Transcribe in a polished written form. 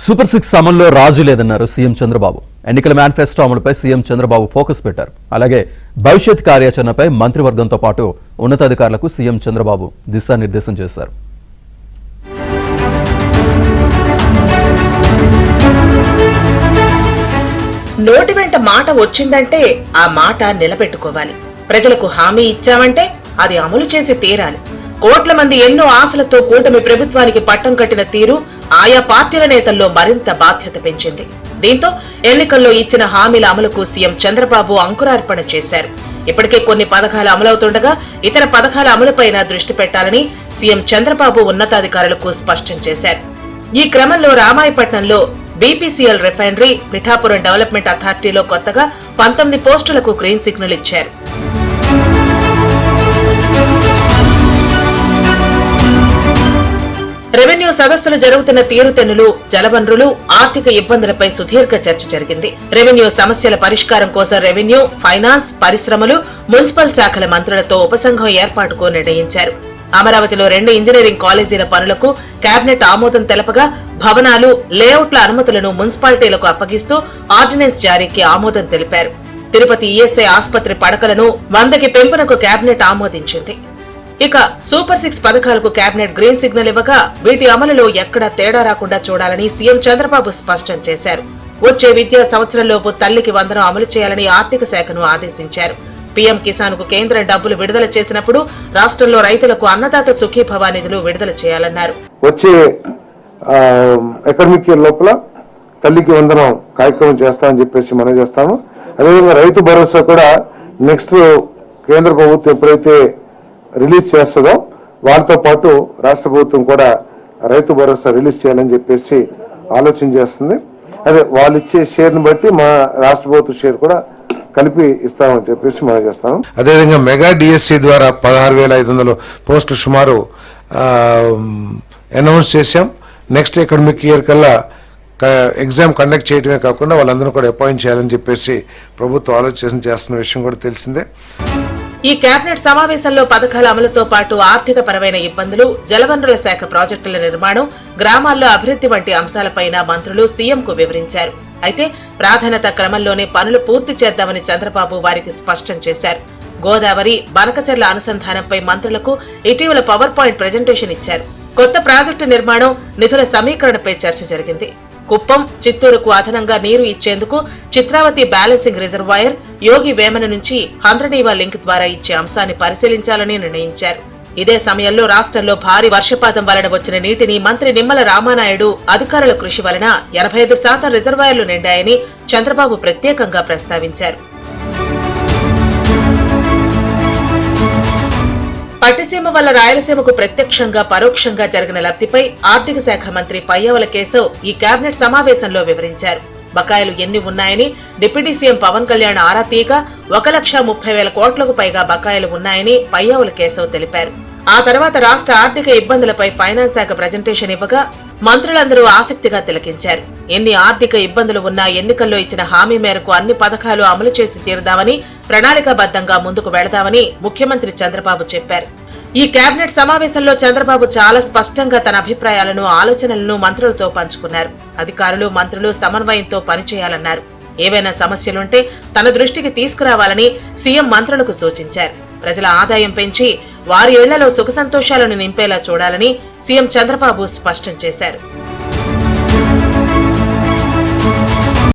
Super 6 అమల్లో రాజు లేదన్నారు CM Chandrababu. ఎన్నికల మేనిఫెస్టో అమలుపై సీఎం చంద్రబాబు ఫోకస్ పెట్టారు. అలాగే భవిష్యత్ కార్యాచరణపై మంత్రివర్గంతో పాటు ఉన్నతాధికారులకు సీఎం చంద్రబాబు దిశానిర్దేశం చేశారు. నోటి వెంట మాట వచ్చిందంటే ఆ మాట నిలబెట్టుకోవాలి. ప్రజలకు హామీ ఇచ్చామంటే అది అమలు చేసి తీరాలి. కోట్ల మంది ఎన్నో ఆశలతో కూటమి ప్రభుత్వానికి పట్టం కట్టిన తీరు ఆయా పార్టీల నేతల్లో మరింత బాధ్యత పెంచింది. దీంతో ఎన్నికల్లో ఇచ్చిన హామీల అమలుకు సీఎం చంద్రబాబు అంకురార్పణ చేశారు. ఇప్పటికే కొన్ని పథకాలు అమలవుతుండగా ఇతర పథకాల అమలుపైన దృష్టి పెట్టాలని సీఎం చంద్రబాబు ఉన్నతాధికారులకు స్పష్టం చేశారు. ఈ క్రమంలో రామాయపట్నంలో బీపీసీఎల్ రిఫైనరీ, పిఠాపురం డెవలప్మెంట్ అథారిటీలో కొత్తగా 19 పోస్టులకు గ్రీన్ సిగ్నల్ ఇచ్చారు. రెవెన్యూ సదస్సులు జరుగుతున్న తీరుతెన్నులు, జలవనరులు, ఆర్థిక ఇబ్బందులపై సుదీర్ఘ చర్చ జరిగింది. రెవెన్యూ సమస్యల పరిష్కారం కోసం రెవెన్యూ, ఫైనాన్స్, పరిశ్రమలు, మున్సిపల్ శాఖల మంత్రులతో ఉపసంఘం ఏర్పాటుకు నిర్ణయించారు. అమరావతిలో 2 ఇంజనీరింగ్ కాలేజీల పనులకు కేబినెట్ ఆమోదం తెలపగా భవనాలు, లేఅవుట్ల అనుమతులను మున్సిపాలిటీలకు అప్పగిస్తూ ఆర్డినెన్స్ జారీకి ఆమోదం తెలిపారు. తిరుపతి ఈఎస్ఐ ఆసుపత్రి పడకలను 100కి పెంపునకు కేబినెట్ ఆమోదించింది. ఇక సూపర్ 6 పథకాలకు కేబినెట్ గ్రీన్ సిగ్నల్ ఇవ్వగా వీటి అమలులో ఎక్కడా తేడా రాకుండా చూడాలని సీఎం చంద్రబాబు స్పష్టం చేశారు. వచ్చే విద్యా సంవత్సరంలోపు తల్లికి వందనం అమలు చేయాలని ఆర్థిక శాఖను ఆదేశించారు. పీఎం కిసాన్ కు కేంద్రం డబ్బులు విడుదల చేసినప్పుడు రాష్ట్రంలో రైతులకు అన్నదాత సుఖీభవ నిధులు విడుదల చేయాలన్నారు. వచ్చే అకాడమిక్ ఇయర్ లోపల తల్లికి వందనం కార్యక్రమం చేస్తామని చెప్పేసి మనం చేస్తాము. అదేవిధంగా రైతు భరోసా కూడా నెక్స్ట్ కేంద్ర ప్రభుత్వం ఎప్పుడైతే రిలీజ్ చేస్తుందో వాటితో పాటు రాష్ట్ర ప్రభుత్వం కూడా రైతు భరోసా రిలీజ్ చేయాలని చెప్పేసి ఆలోచన చేస్తుంది. అదే వాళ్ళు ఇచ్చే షేర్ ని బట్టి మా రాష్ట్ర ప్రభుత్వ షేర్ కూడా కలిపి ఇస్తామని చెప్పేసి మనం చేస్తాము. అదేవిధంగా మెగా డిఎస్సి ద్వారా 16,500 పోస్టులు సుమారు అనౌన్స్ చేశాం. నెక్స్ట్ అకాడమిక్ ఇయర్ కల్లా ఎగ్జామ్ కండక్ట్ చేయడమే కాకుండా వాళ్ళందరూ కూడా అపాయింట్ చేయాలని చెప్పేసి ప్రభుత్వం ఆలోచన చేస్తున్న విషయం కూడా తెలిసిందే. ఈ కేబినెట్ సమావేశంలో పథకాల అమలుతో పాటు ఆర్థిక పరమైన ఇబ్బందులు, జలవనరుల శాఖ ప్రాజెక్టుల నిర్మాణం, గ్రామాల్లో అభివృద్ధి వంటి అంశాలపైన మంత్రులు సీఎంకు వివరించారు. అయితే ప్రాధాన్యత క్రమంలోనే పనులు పూర్తి చేద్దామని చంద్రబాబు వారికి స్పష్టం చేశారు. గోదావరి, బనకచెర్ల అనుసంధానంపై మంత్రులకు ఇటీవల పవర్ పాయింట్ ప్రెజెంటేషన్ ఇచ్చారు. కొత్త ప్రాజెక్టు నిర్మాణం, నిధుల సమీకరణపై చర్చ జరిగింది. కుప్పం, చిత్తూరుకు అదనంగా నీరు ఇచ్చేందుకు చిత్రావతి బ్యాలెన్సింగ్ రిజర్వాయర్, యోగి వేమన నుంచి హంద్రనీవా లింక్ ద్వారా ఇచ్చే అంశాన్ని పరిశీలించాలని నిర్ణయించారు. ఇదే సమయంలో రాష్ట్రంలో భారీ వర్షపాతం వలన వచ్చిన నీటిని మంత్రి నిమ్మల రామానాయుడు అధికారుల కృషి వలన 85% రిజర్వాయర్లు నిండాయని చంద్రబాబు ప్రత్యేకంగా ప్రస్తావించారు. పట్టిసీమ వల్ల రాయలసీమకు ప్రత్యక్షంగా, పరోక్షంగా జరిగిన లబ్ధిపై ఆర్థిక శాఖ మంత్రి పయ్యావుల కేశవ్ ఈ కేబినెట్ సమావేశంలో వివరించారు. బకాయిలు ఎన్ని ఉన్నాయని డిప్యూటీ సీఎం పవన్ కళ్యాణ్ ఆరా తీయగా 1,30,000 కోట్లకు పైగా బకాయిలు ఉన్నాయని పయ్యావుల కేశవ్ తెలిపారు. ఆ తర్వాత రాష్ట్ర ఆర్థిక ఇబ్బందులపై ఫైనాన్స్ శాఖ ప్రజెంటేషన్ ఇవ్వగా మంత్రులందరూ ఆసక్తిగా తిలకించారు. ఎన్ని ఆర్థిక ఇబ్బందులు ఉన్నా ఎన్నికల్లో ఇచ్చిన హామీ మేరకు అన్ని పథకాలు అమలు చేసి తీరుదామని, ప్రణాళికాబద్దంగా ముందుకు వెళదామని ముఖ్యమంత్రి చంద్రబాబు చెప్పారు. ఈ కేబినెట్ సమావేశంలో చంద్రబాబు చాలా స్పష్టంగా తన అభిప్రాయాలను, ఆలోచనలను మంత్రులతో పంచుకున్నారు. అధికారులు, మంత్రులు సమన్వయంతో పనిచేయాలన్నారు. ఏవైనా సమస్యలుంటే తన దృష్టికి తీసుకురావాలని సీఎం మంత్రులకు సూచించారు. ప్రజల ఆదాయం పెంచి వారి ఇళ్లలో సుఖ సంతోషాలను నింపేలా చూడాలని సీఎం చంద్రబాబు స్పష్టం చేశారు.